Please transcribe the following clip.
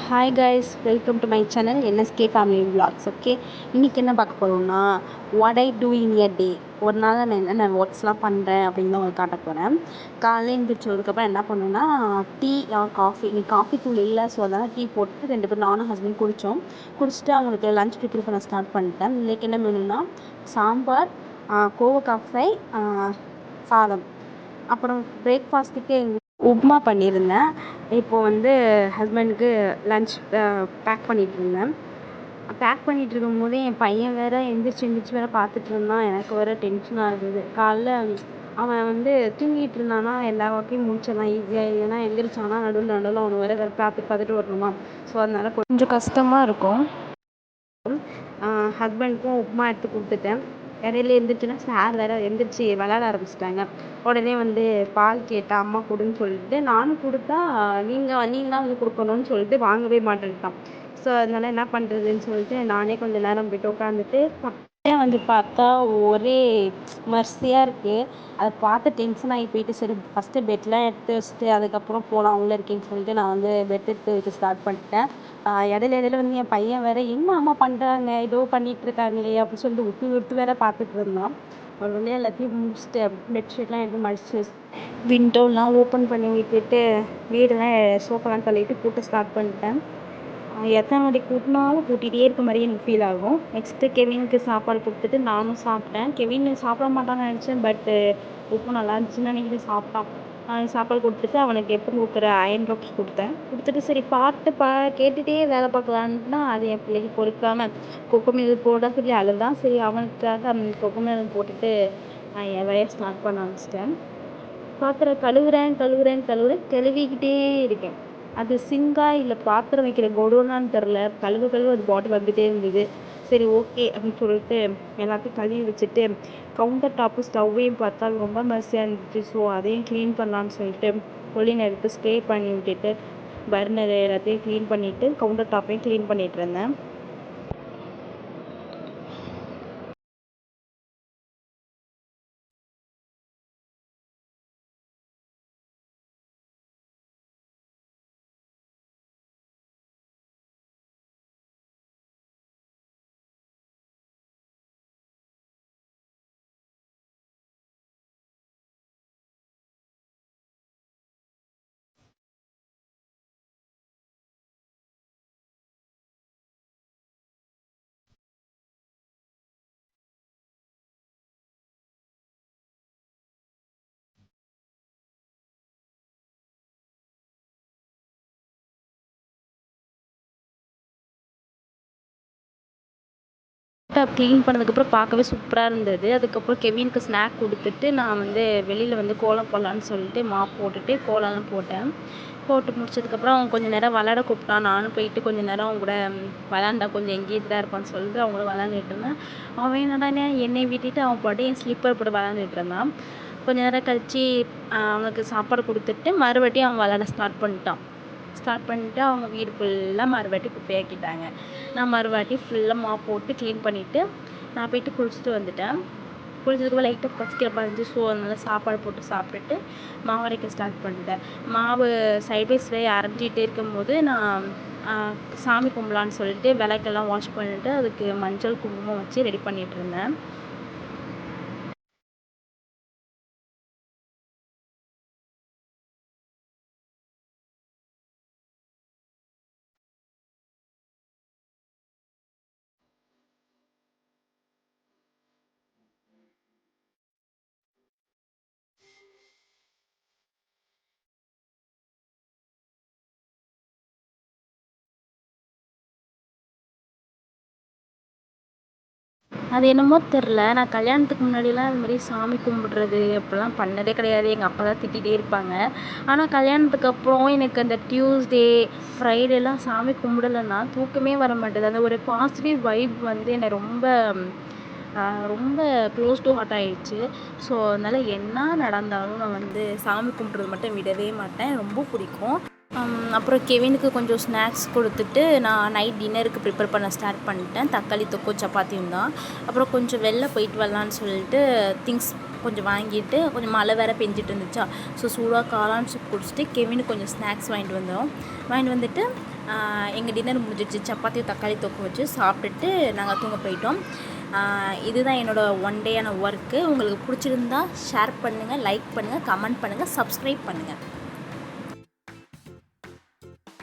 Hi guys, welcome to my channel NSK family vlogs. Okay, இன்றைக்கி என்ன பார்க்க போகிறோம்னா வாட் ஐ டூ இன் எ டே. ஒரு நாள் நான் என்னென்ன ஒர்க்ஸ்லாம் பண்ணுறேன் அப்படின்னு தான் உங்களுக்கு காட்ட போகிறேன். காலையில் எழுந்திரிச்சதுக்கப்புறம் என்ன பண்ணுன்னா டீ காஃபி. காஃபி தூள் இல்லை, ஸோ அதனால் டீ போட்டு 2 பேரும் நானும் ஹஸ்பண்ட் குடிச்சிட்டு அவங்களுக்கு லஞ்ச் ப்ரிப்பேர் பண்ண ஸ்டார்ட் பண்ணிட்டேன். இன்றைக்கி என்ன வேணும்னா சாம்பார், கோவக்காய் ஃப்ரை, சாதம். அப்புறம் பிரேக்ஃபாஸ்ட்டுக்கு உப்புமா பண்ணியிருந்தேன். இப்போது ஹஸ்பண்டுக்கு லன்ச் பேக் பண்ணிகிட்ருந்தேன். பேக் பண்ணிகிட்ருக்கும் போதே என் பையன் வேறு எந்திரிச்சு வேறு பார்த்துட்ருந்தான். எனக்கு வேறு டென்ஷனாக இருந்தது. காலைல அவன் தூங்கிட்டு இருந்தானா எல்லா ஒர்க்கையும் முடிச்சிடலாம் ஈஸியாக. இல்லைன்னா எந்திரிச்சானா நடுவில் அவனை வேறு பார்த்துட்டு வரணுமா. ஸோ அதனால் கொஞ்சம் கஷ்டமாக இருக்கும். ஹஸ்பண்டுக்கும் உப்புமா எடுத்து கொடுத்துட்டேன். இடையில எந்திரிச்சுன்னா சார் வேறு எந்திரிச்சு விளாட ஆரம்பிச்சிட்டாங்க. உடனே பால் கேட்டால் அம்மா கொடுன்னு சொல்லிட்டு நானும் கொடுத்தா நீங்கள் தான் கொடுக்கணும்னு சொல்லிட்டு வாங்கவே மாட்டேன்ட்டான். ஸோ அதனால் என்ன பண்ணுறதுன்னு சொல்லிட்டு நானே கொஞ்சம் நேரம் போய்ட்டு உட்காந்துட்டு பார்த்தா ஒரே மர்சியாக இருக்குது. அதை பார்த்து டென்ஷன் ஆகி போயிட்டு சரி ஃபஸ்ட்டு பெட்லாம் எடுத்து வச்சுட்டு அதுக்கப்புறம் போகலாம் உள்ளே இருக்கேன்னு சொல்லிட்டு நான் பெட் எடுத்து வைக்க ஸ்டார்ட் பண்ணிட்டேன். இடையில என் பையன் வேறு என்ன அம்மா பண்ணுறாங்க ஏதோ பண்ணிகிட்ருக்காங்களே அப்படின்னு சொல்லிட்டு விட்டு வேற பார்த்துட்டு இருந்தான். ஒரு வழியாக எல்லாத்தையும் முடிச்சுட்டு பெட்ஷீட்லாம் எடுத்து மடிச்சு விண்டோலாம் ஓப்பன் பண்ணி விட்டுட்டு வீடெல்லாம் சோஃபாலாம் தள்ளிட்டு கூட்ட ஸ்டார்ட் பண்ணிட்டேன். எத்தனை வாட்டி கூட்டினாலும் கூட்டிகிட்டே இருக்க மாதிரியே எனக்கு ஃபீல் ஆகும். நெக்ஸ்ட்டு கெவினுக்கு சாப்பாடு கொடுத்துட்டு நானும் சாப்பிட்டேன். கெவின் சாப்பிட மாட்டான்னு நினச்சேன், பட்டு உப்பு நல்லா இருந்துச்சுன்னு நினைக்கிட்டு சாப்பிட்டான். சாப்பாடு கொடுத்துட்டு அவனுக்கு எப்படி கொடுக்குற அயன் ட்ராப்ஸ் கொடுத்துட்டு சரி பாட்டு கேட்டுகிட்டே வேலை பார்க்கலான்ட்டுனா அது என் பிள்ளைக்கு பொறுக்காமல் கொக்கோமில் போட சொல்லி அழுதான். சரி அவனுக்காக கொக்கோமில் போட்டுட்டு நான் என் வேலையை ஸ்டார்ட் பண்ண ஆரம்பிச்சிட்டேன். பாத்திரம் கழுவிக்கிட்டே இருக்கேன். அது சிங்கா இல்லை பாத்திரம் வைக்கிற கொடோனான்னு தெரில. கழுவு அது பாட்டில் வந்துகிட்டே இருந்தது. சரி ஓகே அப்படின்னு சொல்லிட்டு எல்லாத்தையும் கழுவி வச்சுட்டு கவுண்டர் டாப்பு ஸ்டவ்வையும் பார்த்தா ரொம்ப மெஸ்ஸியாக இருந்துச்சு. ஸோ அதையும் க்ளீன் பண்ணலான்னு சொல்லிட்டு கொல்லினை எடுத்து ஸ்ப்ரே பண்ணி விட்டுட்டு பர்னர் எல்லாத்தையும் க்ளீன் பண்ணிவிட்டு கவுண்டர் டாப்பையும் க்ளீன் பண்ணிகிட்டு இருந்தேன். க்ளீன் பண்ணதுக்கப்புறம் பார்க்கவே சூப்பராக இருந்தது. அதுக்கப்புறம் கெவினுக்கு ஸ்நாக் கொடுத்துட்டு நான் வெளியில் கோலம் போடலான்னு சொல்லிட்டு மாப் போட்டுட்டு கோலம்லாம் போட்டு முடிச்சதுக்கப்புறம் அவன் கொஞ்சம் நேரம் விளாட கூப்பிட்டான். நானும் போயிட்டு கொஞ்சம் நேரம் அவங்க கூட விளாண்டா கொஞ்சம் எங்கேஜாக இருப்பான்னு சொல்லிட்டு அவங்களும் விளாண்டுட்டு இருந்தேன். அவன் என்னடானே என்னை விட்டுட்டு அவன் பாட்டு என் ஸ்லிப்பர் போட்டு விளாண்டுட்டு இருந்தான். கொஞ்ச நேரம் கழித்து அவனுக்கு சாப்பாடு கொடுத்துட்டு மறுபடியும் அவன் விளாட ஸ்டார்ட் பண்ணிட்டு அவங்க வீடு ஃபுல்லாக மறுவாட்டி குப்பையாக்கிட்டாங்க. நான் மறுவாட்டி ஃபுல்லாக மாப் போட்டு க்ளீன் பண்ணிவிட்டு நான் போயிட்டு குளிச்சுட்டு வந்துட்டேன். குளிச்சதுக்கப்புறம் லைட்டாக பசிக்கிற மாதிரி இருந்துச்சு. ஸோ அதனால் சாப்பாடு போட்டு சாப்பிட்டுட்டு மாவு அரைக்க ஸ்டார்ட் பண்ணிட்டேன். மாவு சைட் பை சைடு அரைஞ்சிட்டே இருக்கும்போது நான் சாமி கும்பலான்னு சொல்லிட்டு விளக்கெல்லாம் வாஷ் பண்ணிவிட்டு அதுக்கு மஞ்சள் குங்குமம் வச்சு ரெடி பண்ணிகிட்டு இருந்தேன். அது என்னமோ தெரில, நான் கல்யாணத்துக்கு முன்னாடிலாம் அது மாதிரி சாமி கும்பிட்றது அப்படிலாம் பண்ணதே கிடையாது. எங்கள் அப்பா தான் திட்டிகிட்டே இருப்பாங்க. ஆனால் கல்யாணத்துக்கு அப்புறம் எனக்கு அந்த டியூஸ்டே ஃப்ரைடேலாம் சாமி கும்பிடலைன்னா தூக்கமே வர மாட்டேது. அந்த ஒரு பாசிட்டிவ் வைப் என்னை ரொம்ப ரொம்ப க்ளோஸ் டு ஹார்ட் ஆகிடுச்சு. ஸோ அதனால் என்ன நடந்தாலும் நான் சாமி கும்பிட்றது மட்டும் விடவே மாட்டேன். ரொம்ப பிடிக்கும். அப்புறம் கெவினுக்கு கொஞ்சம் ஸ்நாக்ஸ் கொடுத்துட்டு நான் நைட் டின்னருக்கு ப்ரிப்பேர் பண்ண ஸ்டார்ட் பண்ணிட்டேன். தக்காளி தொக்கும் சப்பாத்தியும் தான். அப்புறம் கொஞ்சம் வெளில போயிட்டு வரலான்னு சொல்லிட்டு திங்ஸ் கொஞ்சம் வாங்கிட்டு கொஞ்சம் மழை வேறு பெஞ்சிட்டு இருந்துச்சா. ஸோ சூடாக காளான் சூப் குடிச்சிட்டு கெவினுக்கு கொஞ்சம் ஸ்நாக்ஸ் வாங்கிட்டு வந்துட்டு எங்கள் டின்னர் முடிஞ்சிடுச்சு. சப்பாத்தியும் தக்காளி தொக்கு வச்சு சாப்பிட்டுட்டு நாங்கள் தூங்க போயிட்டோம். இதுதான் என்னோடய ஒன் டேயான ஒர்க்கு. உங்களுக்கு பிடிச்சிருந்தா ஷேர் பண்ணுங்கள், லைக் பண்ணுங்கள், கமெண்ட் பண்ணுங்கள், சப்ஸ்கிரைப் பண்ணுங்கள்.